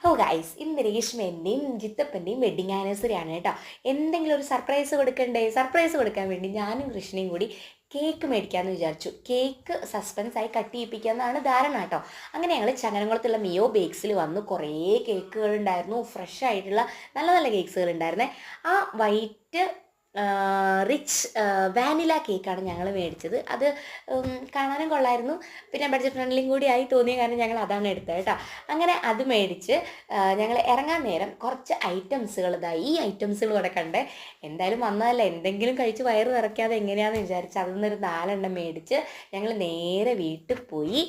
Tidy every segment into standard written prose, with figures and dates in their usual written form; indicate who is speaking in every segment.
Speaker 1: ഓ guys, ഇന്ന് രേഷ്മേൻ്റെയും ജിത്തപ്പൻ്റെയും wedding anniversary ആണ് കേട്ടോ. എന്തെങ്കിലും ഒരു സർപ്രൈസ് കൊടുക്കണ്ടേ? സർപ്രൈസ് കൊടുക്കാൻ വേണ്ടി ഞാനും കൃഷ്ണയും കൂടി കേക്ക് മേടിക്കാമെന്ന് വിചാരിച്ചു. കേക്ക് സസ്പെൻസായി കട്ട് ചെയ്യിപ്പിക്കാമെന്നാണ് ധാരണ കേട്ടോ. അങ്ങനെ ഞങ്ങൾ ചങ്ങനകുളത്തുള്ള മിയോ ബേക്സിൽ വന്നു. കുറേ കേക്കുകൾ ഉണ്ടായിരുന്നു, ഫ്രഷ് ആയിട്ടുള്ള നല്ല നല്ല കേക്ക്സുകൾ ഉണ്ടായിരുന്നേ. ആ വൈറ്റ് റിച്ച് വാനില കേക്കാണ് ഞങ്ങൾ മേടിച്ചത്. അത് കാണാനും കൊള്ളായിരുന്നു, പിന്നെ ബഡ്ജറ്റ് ഫ്രണ്ട്ലിയും കൂടി ആയി തോന്നിയ കാരണം ഞങ്ങൾ അതാണ് എടുത്തത് കേട്ടോ. അങ്ങനെ അത് മേടിച്ച് ഞങ്ങൾ ഇറങ്ങാൻ നേരം കുറച്ച് ഐറ്റംസുകൾ, ഈ ഐറ്റംസുകൾ ഇവിടെ കണ്ടേ. എന്തായാലും വന്നതല്ല, എന്തെങ്കിലും കഴിച്ച് വയറ് നിറയ്ക്കാതെ എങ്ങനെയാണെന്ന് വിചാരിച്ച് അതിൽ നിന്നൊരു 4 മേടിച്ച് ഞങ്ങൾ നേരെ വീട്ടിൽ പോയി.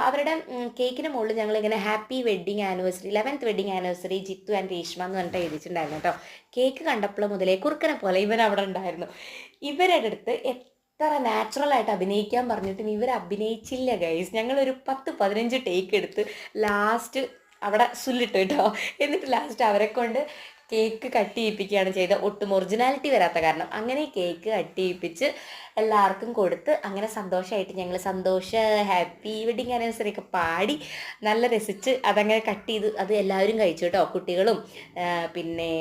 Speaker 1: അവരുടെ കേക്കിന് മുകളിൽ ഞങ്ങളിങ്ങനെ happy wedding anniversary, 11th wedding anniversary Jithu and Reshma എന്ന് പറഞ്ഞിട്ട് എഴുതിയിട്ടുണ്ടായിരുന്നു കേട്ടോ. കേക്ക് കണ്ടപ്പോൾ മുതലേ കുറുക്കനെ പോലെ ഇവൻ അവിടെ ഉണ്ടായിരുന്നു. ഇവരുടെ അടുത്ത് എത്ര നാച്ചുറലായിട്ട് അഭിനയിക്കാൻ പറഞ്ഞിട്ടും ഇവർ അഭിനയിച്ചില്ല ഗൈസ്. ഞങ്ങളൊരു 10-15 ടേക്ക് എടുത്ത് ലാസ്റ്റ് അവിടെ സുല്ലിട്ടു കേട്ടോ. എന്നിട്ട് ലാസ്റ്റ് അവരെ കൊണ്ട് കേക്ക് കട്ട് ചെയ്യിപ്പിക്കുകയാണ് ചെയ്തത്, ഒട്ടും ഒറിജിനാലിറ്റി വരാത്ത കാരണം. അങ്ങനെ കേക്ക് കട്ട് ചെയ്യിപ്പിച്ച് എല്ലാവർക്കും കൊടുത്ത് അങ്ങനെ സന്തോഷമായിട്ട് ഞങ്ങൾ ഹാപ്പി വെഡിങ് ആനിവേഴ്സറി ഒക്കെ പാടി നല്ല രസിച്ച് അതങ്ങനെ കട്ട് ചെയ്ത് അത് എല്ലാവരും കഴിച്ചു കേട്ടോ. കുട്ടികളും പിന്നെ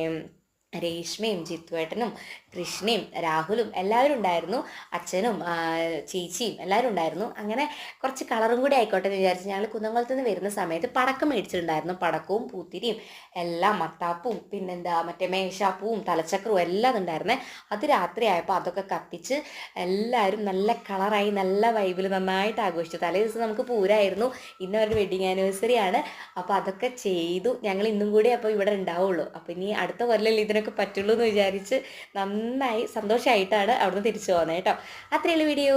Speaker 1: രേഷ്മയും ജിത്തുവേട്ടനും കൃഷ്ണയും രാഹുലും എല്ലാവരും ഉണ്ടായിരുന്നു. അച്ഛനും ചേച്ചിയും എല്ലാവരും ഉണ്ടായിരുന്നു. അങ്ങനെ കുറച്ച് കളറും കൂടി ആയിക്കോട്ടെ എന്ന് വിചാരിച്ച് ഞങ്ങൾ കുന്നംകുളത്ത് നിന്ന് വരുന്ന സമയത്ത് പടക്കം മേടിച്ചിട്ടുണ്ടായിരുന്നു. പടക്കവും പൂത്തിരിയും എല്ലാം, മത്താപ്പും പിന്നെന്താ മറ്റേ മേശാപ്പൂവും തലച്ചക്രവും എല്ലാം ഉണ്ടായിരുന്നേ. അത് രാത്രിയായപ്പോൾ അതൊക്കെ കത്തിച്ച് എല്ലാവരും നല്ല കളറായി നല്ല വൈബിൽ നന്നായിട്ട് ആഘോഷിച്ചു. തലേ ദിവസം നമുക്ക് പൂരമായിരുന്നു, ഇന്ന് അവരുടെ വെഡിങ് ആനിവേഴ്സറി ആണ്. അപ്പോൾ അതൊക്കെ ചെയ്തു. ഞങ്ങൾ ഇന്നും കൂടി അപ്പോൾ ഇവിടെ ഉണ്ടാവുള്ളൂ. അപ്പോൾ ഇനി അടുത്ത കൊല്ലം ഇതിനൊക്കെ പറ്റുള്ളൂ എന്ന് വിചാരിച്ച് നന്നായി സന്തോഷമായിട്ടാണ് അവിടുന്ന് തിരിച്ചു പോകുന്നത് കേട്ടോ. അത്രയുള്ള വീഡിയോ.